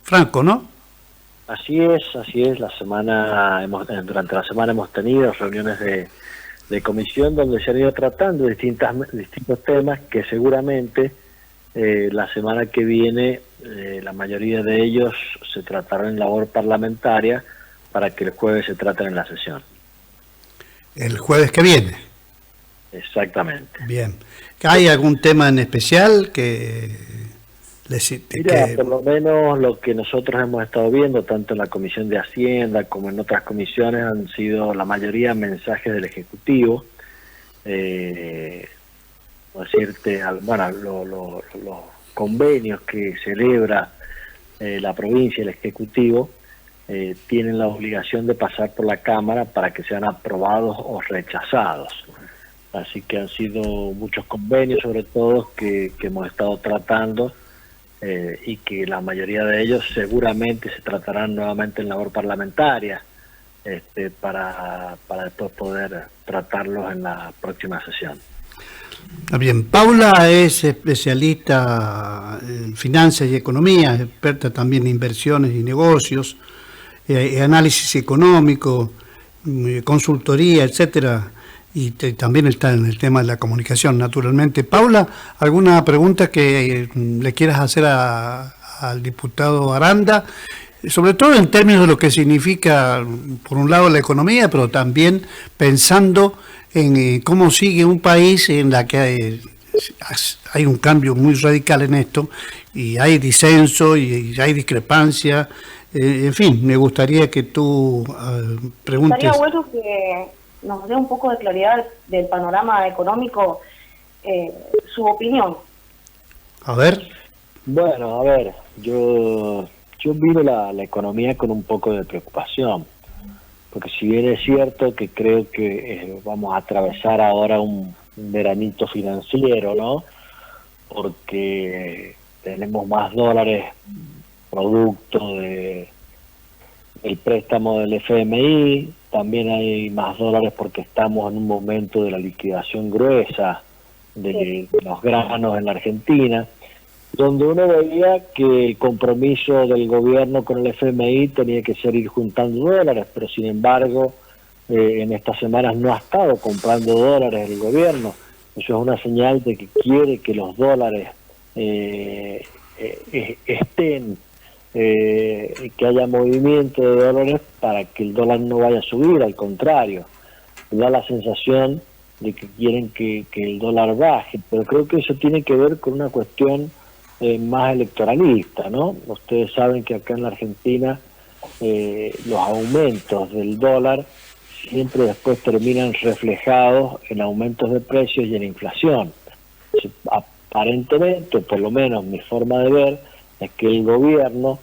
Franco, ¿no? Así es. Durante la semana hemos tenido reuniones de comisión donde se han ido tratando distintos temas que seguramente la semana que viene la mayoría de ellos se tratarán en labor parlamentaria para que el jueves se traten en la sesión. El jueves que viene. Exactamente. Bien. ¿Hay algún tema en especial Mira, por lo menos lo que nosotros hemos estado viendo, tanto en la Comisión de Hacienda como en otras comisiones, han sido la mayoría mensajes del Ejecutivo, decirte, los convenios que celebra la provincia y el Ejecutivo tienen la obligación de pasar por la Cámara para que sean aprobados o rechazados. Así que han sido muchos convenios, sobre todo, que hemos estado tratando y que la mayoría de ellos seguramente se tratarán nuevamente en labor parlamentaria para después poder tratarlos en la próxima sesión. Bien, Paula es especialista en finanzas y economía, experta también en inversiones y negocios, análisis económico, consultoría, etcétera, y también está en el tema de la comunicación, naturalmente. Paula, ¿alguna pregunta que le quieras hacer al diputado Aranda? Sobre todo en términos de lo que significa, por un lado, la economía, pero también pensando en cómo sigue un país en la que hay un cambio muy radical en esto, y hay disenso y hay discrepancia. En fin, me gustaría que tú preguntes. Estaría bueno que nos dé un poco de claridad del panorama económico, su opinión. A ver. Bueno, a ver, yo miro la economía con un poco de preocupación, porque si bien es cierto que creo que vamos a atravesar ahora un veranito financiero, ¿no? Porque tenemos más dólares producto del préstamo del FMI, también hay más dólares porque estamos en un momento de la liquidación gruesa de los granos en la Argentina, donde uno veía que el compromiso del gobierno con el FMI tenía que ser ir juntando dólares, pero sin embargo en estas semanas no ha estado comprando dólares el gobierno. Eso es una señal de que quiere que los dólares estén, que haya movimiento de dólares para que el dólar no vaya a subir, al contrario. Da la sensación de que quieren que el dólar baje, pero creo que eso tiene que ver con una cuestión más electoralista, ¿no? Ustedes saben que acá en la Argentina los aumentos del dólar siempre después terminan reflejados en aumentos de precios y en inflación. Aparentemente, por lo menos mi forma de ver, es que el gobierno,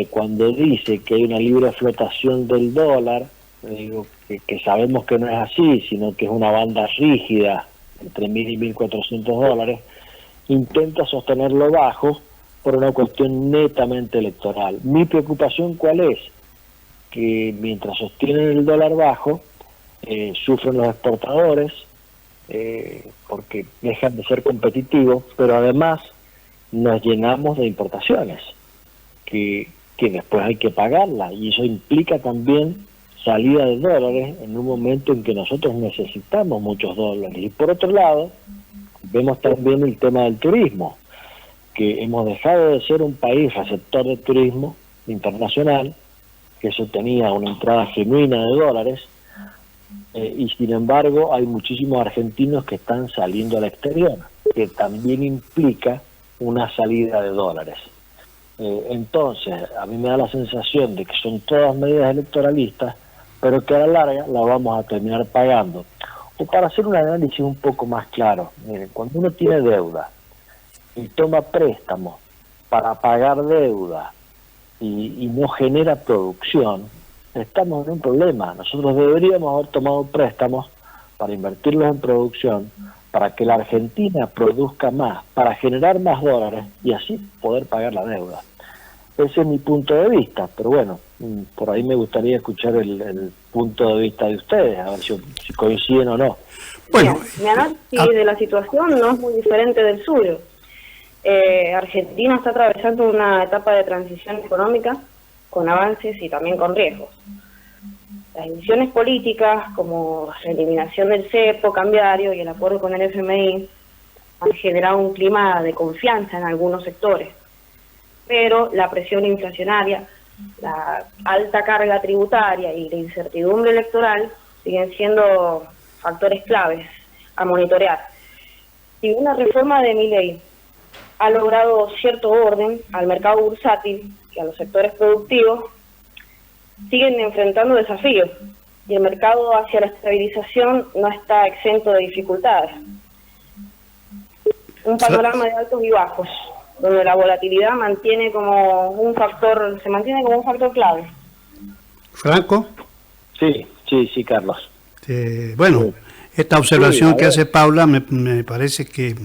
cuando dice que hay una libre flotación del dólar, digo que sabemos que no es así, sino que es una banda rígida entre 1.000 y 1.400 dólares, intenta sostenerlo bajo por una cuestión netamente electoral. Mi preocupación, ¿cuál es? Que mientras sostienen el dólar bajo, sufren los exportadores, porque dejan de ser competitivos, pero además nos llenamos de importaciones, que después hay que pagarlas, y eso implica también salida de dólares en un momento en que nosotros necesitamos muchos dólares. Y por otro lado, vemos también el tema del turismo, que hemos dejado de ser un país receptor de turismo internacional, que eso tenía una entrada genuina de dólares, y sin embargo hay muchísimos argentinos que están saliendo al exterior, que también implica una salida de dólares. Entonces, a mí me da la sensación de que son todas medidas electoralistas, pero que a la larga la vamos a terminar pagando. O para hacer un análisis un poco más claro, miren, cuando uno tiene deuda y toma préstamos para pagar deuda y no genera producción, estamos en un problema. Nosotros deberíamos haber tomado préstamos para invertirlos en producción, para que la Argentina produzca más, para generar más dólares y así poder pagar la deuda. Ese es mi punto de vista, pero bueno, por ahí me gustaría escuchar el punto de vista de ustedes, a ver si coinciden o no. Bueno, mi análisis de la situación no es muy diferente del suyo. Argentina está atravesando una etapa de transición económica con avances y también con riesgos. Las decisiones políticas, como la eliminación del cepo cambiario y el acuerdo con el FMI, han generado un clima de confianza en algunos sectores, pero la presión inflacionaria, la alta carga tributaria y la incertidumbre electoral siguen siendo factores claves a monitorear. Si una reforma de Milei ha logrado cierto orden al mercado bursátil y a los sectores productivos, siguen enfrentando desafíos y el mercado hacia la estabilización no está exento de dificultades. Un panorama de altos y bajos, donde la volatilidad se mantiene como un factor clave. Franco. Sí, Carlos. Bueno, esta observación que hace Paula me parece que...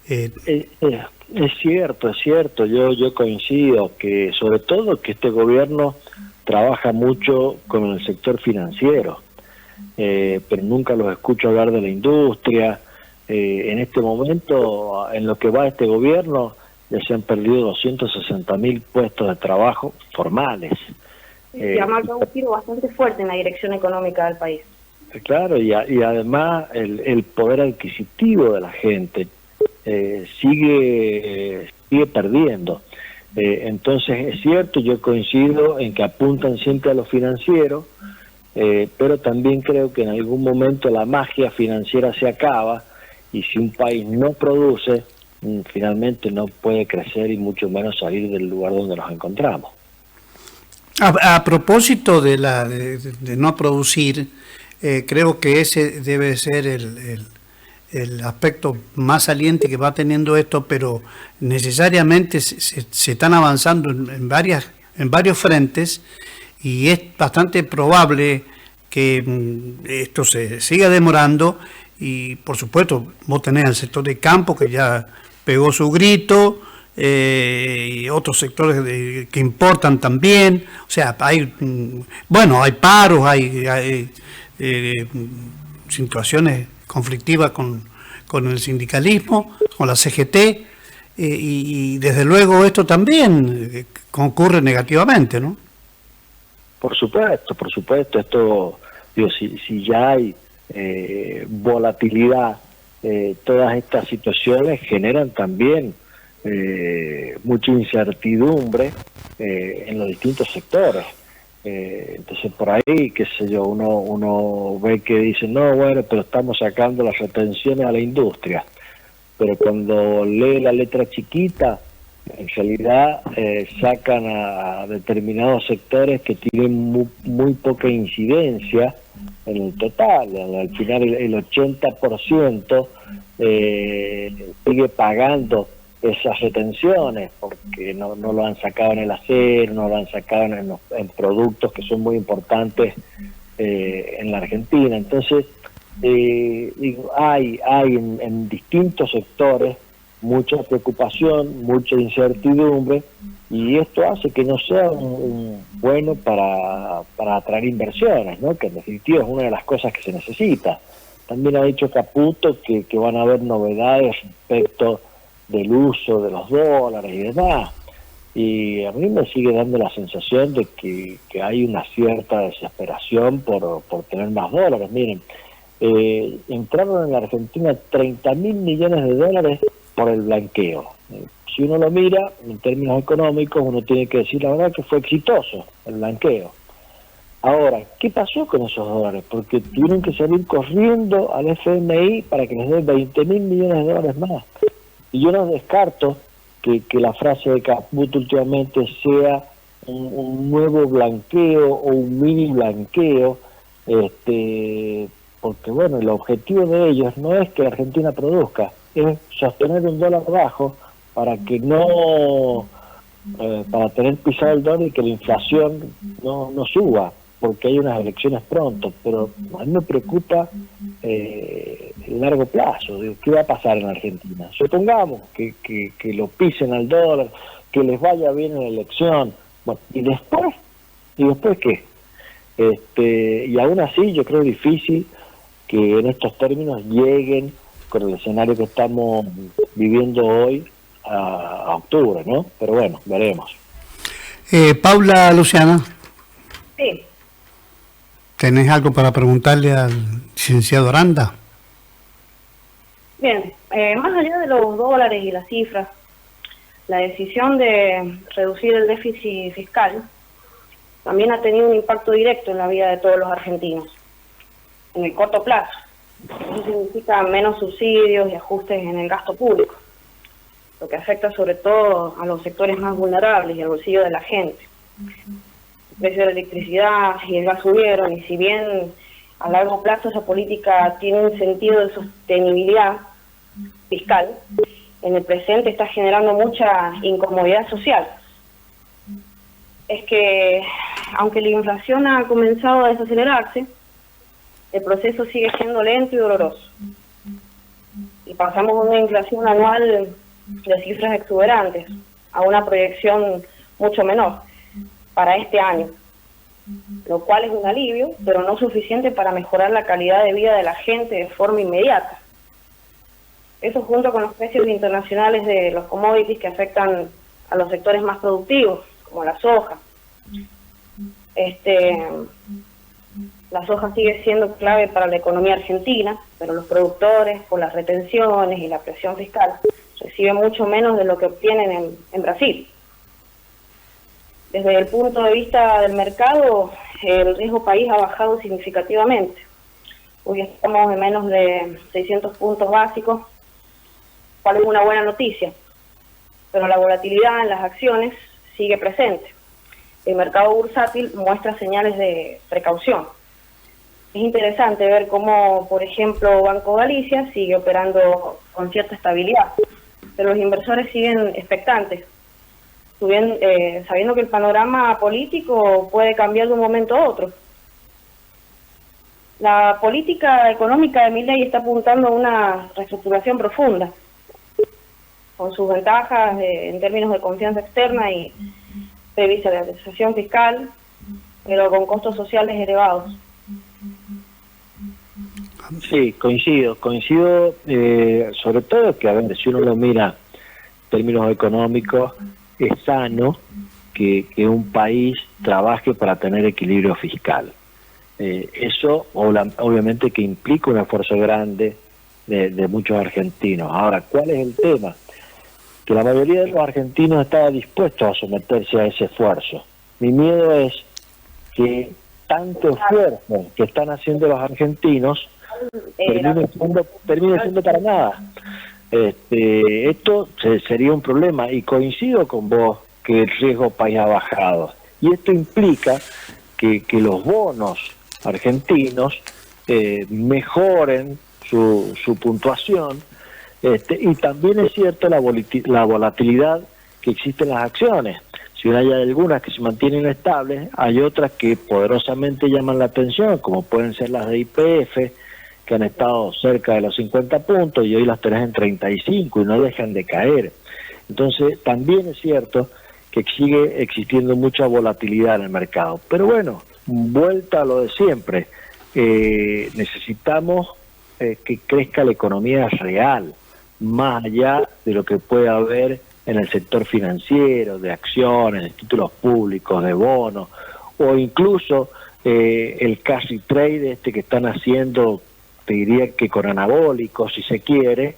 Es cierto, yo coincido que sobre todo que este gobierno trabaja mucho con el sector financiero, pero nunca los escucho hablar de la industria. En este momento, en lo que va este gobierno, ya se han perdido 260.000 puestos de trabajo formales. Se ha marcado un tiro bastante fuerte en la dirección económica del país. Claro, y además el poder adquisitivo de la gente sigue perdiendo. Entonces es cierto, yo coincido en que apuntan siempre a lo financiero, pero también creo que en algún momento la magia financiera se acaba y si un país no produce, finalmente no puede crecer y mucho menos salir del lugar donde nos encontramos. A propósito de no producir, creo que ese debe ser el aspecto más saliente que va teniendo esto, pero necesariamente se están avanzando en varios frentes y es bastante probable que esto se siga demorando y por supuesto vos tenés el sector de campo que ya pegó su grito y otros sectores que importan también, o sea, hay paros, hay situaciones conflictivas con el sindicalismo, con la CGT, y desde luego esto también concurre negativamente, ¿no? Por supuesto, esto, digo, si ya hay volatilidad, todas estas situaciones generan también mucha incertidumbre en los distintos sectores. Entonces por ahí, qué sé yo, uno ve que dicen, no, bueno, pero estamos sacando las retenciones a la industria, pero cuando lee la letra chiquita, en realidad sacan a determinados sectores que tienen muy poca incidencia en el total. Al final el 80% sigue pagando esas retenciones porque no lo han sacado en el acero, no lo han sacado en productos que son muy importantes en la Argentina. Entonces hay en distintos sectores mucha preocupación, mucha incertidumbre, y esto hace que no sea un bueno para atraer inversiones, ¿no? Que en definitiva es una de las cosas que se necesita. También ha dicho Caputo que van a haber novedades respecto del uso de los dólares y demás, y a mí me sigue dando la sensación de que hay una cierta desesperación por tener más dólares. Miren, entraron en la Argentina 30.000 millones de dólares por el blanqueo. Si uno lo mira en términos económicos, uno tiene que decir la verdad que fue exitoso el blanqueo. Ahora, ¿qué pasó con esos dólares? Porque tuvieron que salir corriendo al FMI para que les dé 20.000 millones de dólares más. Y yo no descarto que la frase de Caputo últimamente sea un nuevo blanqueo o un mini blanqueo, porque bueno, el objetivo de ellos no es que la Argentina produzca, es sostener un dólar bajo para que para tener pisado el dólar y que la inflación no suba, porque hay unas elecciones pronto. Pero a mí me preocupa el largo plazo. Digo, ¿qué va a pasar en Argentina? Supongamos que lo pisen al dólar, que les vaya bien en la elección, bueno, ¿y después qué? Y aún así yo creo difícil que en estos términos lleguen con el escenario que estamos viviendo hoy a octubre, ¿no? Pero bueno, veremos. Paula, Luciana, Sí. ¿tenés algo para preguntarle al licenciado Aranda? Bien, más allá de los dólares y las cifras, la decisión de reducir el déficit fiscal también ha tenido un impacto directo en la vida de todos los argentinos, en el corto plazo. Eso significa menos subsidios y ajustes en el gasto público, lo que afecta sobre todo a los sectores más vulnerables y al bolsillo de la gente. El precio de la electricidad y el gas subieron, y si bien a largo plazo esa política tiene un sentido de sostenibilidad fiscal, en el presente está generando mucha incomodidad social. Es que, aunque la inflación ha comenzado a desacelerarse, el proceso sigue siendo lento y doloroso. Y pasamos de una inflación anual de cifras exuberantes a una proyección mucho menor para este año, lo cual es un alivio, pero no suficiente para mejorar la calidad de vida de la gente de forma inmediata. Eso, junto con los precios internacionales de los commodities que afectan a los sectores más productivos, como la soja. La soja sigue siendo clave para la economía argentina, pero los productores, por las retenciones y la presión fiscal, reciben mucho menos de lo que obtienen en Brasil. Desde el punto de vista del mercado, el riesgo país ha bajado significativamente. Hoy estamos en menos de 600 puntos básicos, cual es una buena noticia, pero la volatilidad en las acciones sigue presente. El mercado bursátil muestra señales de precaución. Es interesante ver cómo, por ejemplo, Banco Galicia sigue operando con cierta estabilidad, pero los inversores siguen expectantes, sabiendo que el panorama político puede cambiar de un momento a otro. La política económica de Milei está apuntando a una reestructuración profunda, con sus ventajas en términos de confianza externa y previsualización fiscal, pero con costos sociales elevados. Sí, coincido, sobre todo que, a ver, si uno lo mira en términos económicos, es sano que un país trabaje para tener equilibrio fiscal. Eso obviamente que implica un esfuerzo grande de muchos argentinos. Ahora, ¿cuál es el tema? Que la mayoría de los argentinos estaba dispuestos a someterse a ese esfuerzo. Mi miedo es que tanto esfuerzo que están haciendo los argentinos termine siendo para nada. Esto sería un problema, y coincido con vos que el riesgo país ha bajado, y esto implica que los bonos argentinos mejoren su puntuación, y también es cierto la volatilidad que existe en las acciones. Si bien hay algunas que se mantienen estables, hay otras que poderosamente llaman la atención, como pueden ser las de YPF, que han estado cerca de los 50 puntos y hoy las tenés en 35 y no dejan de caer. Entonces, también es cierto que sigue existiendo mucha volatilidad en el mercado. Pero bueno, vuelta a lo de siempre, necesitamos que crezca la economía real, más allá de lo que pueda haber en el sector financiero, de acciones, de títulos públicos, de bonos, o incluso el carry trade que están haciendo, te diría que con anabólicos, si se quiere,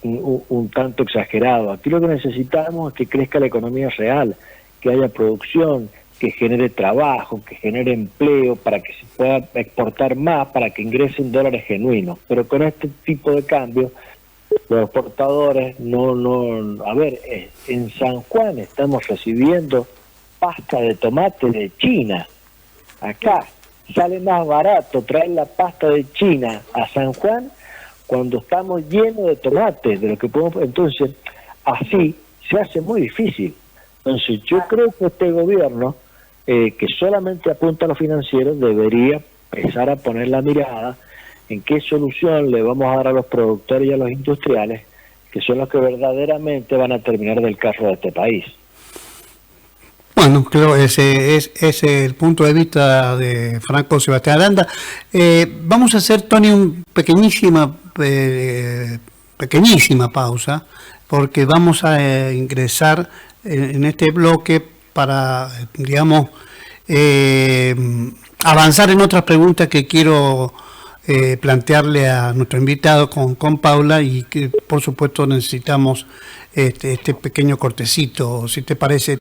un tanto exagerado. Aquí lo que necesitamos es que crezca la economía real, que haya producción, que genere trabajo, que genere empleo, para que se pueda exportar más, para que ingresen dólares genuinos. Pero con este tipo de cambios, los exportadores a ver, en San Juan estamos recibiendo pasta de tomate de China. Acá sale más barato traer la pasta de China a San Juan cuando estamos llenos de tomates, de lo que podemos. Entonces, así se hace muy difícil. Entonces, yo creo que este gobierno, que solamente apunta a lo financiero, debería empezar a poner la mirada en qué solución le vamos a dar a los productores y a los industriales, que son los que verdaderamente van a terminar del carro de este país. Bueno, creo ese es el punto de vista de Franco Sebastián Aranda. Vamos a hacer, Tony, un pequeñísima pequeñísima pausa, porque vamos a ingresar en este bloque para, digamos, avanzar en otras preguntas que quiero plantearle a nuestro invitado con Paula, y que por supuesto necesitamos este pequeño cortecito, si te parece.